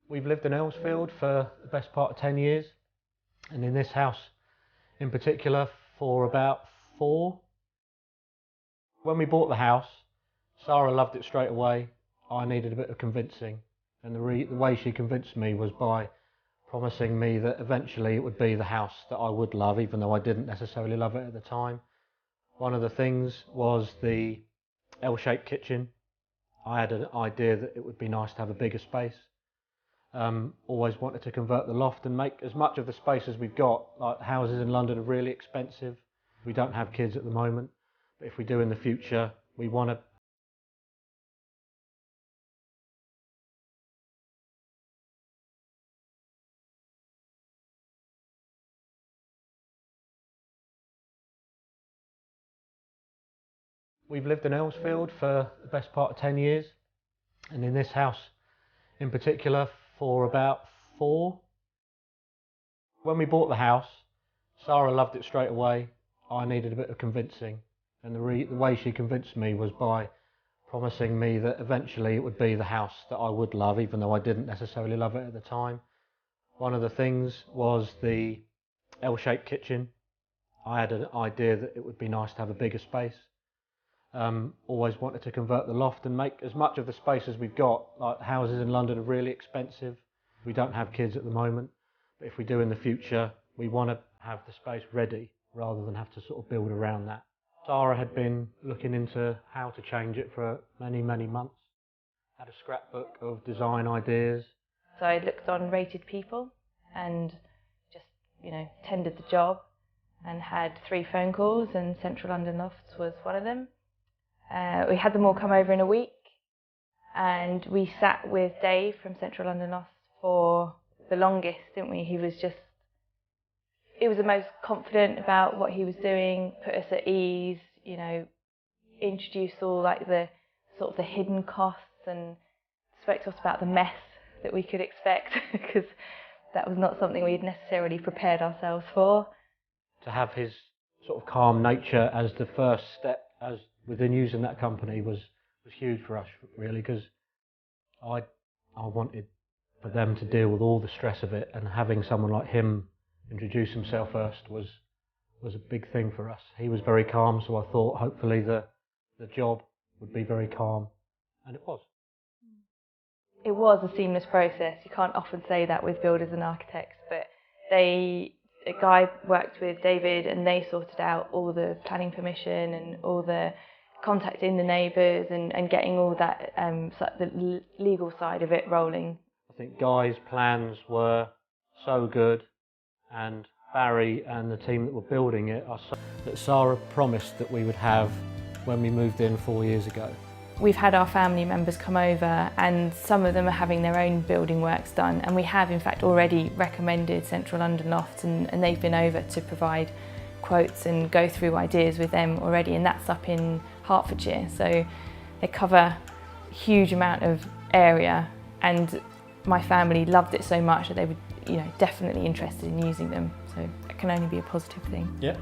We've lived in Earlsfield for the best part of 10 years, and in this house in particular for about 4. When we bought the house, Sarah loved it straight away. I needed a bit of convincing, and the way she convinced me was by promising me that eventually it would be the house that I would love, even though I didn't necessarily love it at the time. One of the things was the L-shaped kitchen. I had an idea that it would be nice to have a bigger space. Always wanted to convert the loft and make as much of the space as we've got. Like, houses in London are really expensive. We don't have kids at the moment, but if we do in the future, we want to. We've lived in Earlsfield for the best part of 10 years, and in this house in particular for about 4. When we bought the house, Sarah loved it straight away. I needed a bit of convincing, and the way she convinced me was by promising me that eventually it would be the house that I would love, even though I didn't necessarily love it at the time. One of the things was the L-shaped kitchen. I had an idea that it would be nice to have a bigger space. Always wanted to convert the loft and make as much of the space as we've got. Like, houses in London are really expensive. We don't have kids at the moment, but if we do in the future, we want to have the space ready rather than have to sort of build around that. Sarah had been looking into how to change it for many, many months. Had a scrapbook of design ideas. So I looked on Rated People and just, tendered the job, and had 3 phone calls, and Central London Lofts was one of them. We had them all come over in a week, and we sat with Dave from Central London Lofts for the longest, didn't we? He was the most confident about what he was doing, put us at ease, introduced all like the sort of the hidden costs, and spoke to us about the mess that we could expect, because that was not something we had necessarily prepared ourselves for. To have his sort of calm nature as the first step as within using that company was huge for us, really, because I wanted for them to deal with all the stress of it, and having someone like him introduce himself first was a big thing for us. He was very calm, so I thought hopefully the job would be very calm, and it was. It was a seamless process. You can't often say that with builders and architects, but a guy worked with David, and they sorted out all the planning permission and all the contacting the neighbours and getting all that the legal side of it rolling. I think Guy's plans were so good, and Barry and the team that were building it are so that Sarah promised that we would have when we moved in 4 years ago. We've had our family members come over, and some of them are having their own building works done, and we have in fact already recommended Central London Lofts, and they've been over to provide quotes and go through ideas with them already, and that's up in Hertfordshire, so they cover a huge amount of area, and my family loved it so much that they were definitely interested in using them, so it can only be a positive thing. Yeah.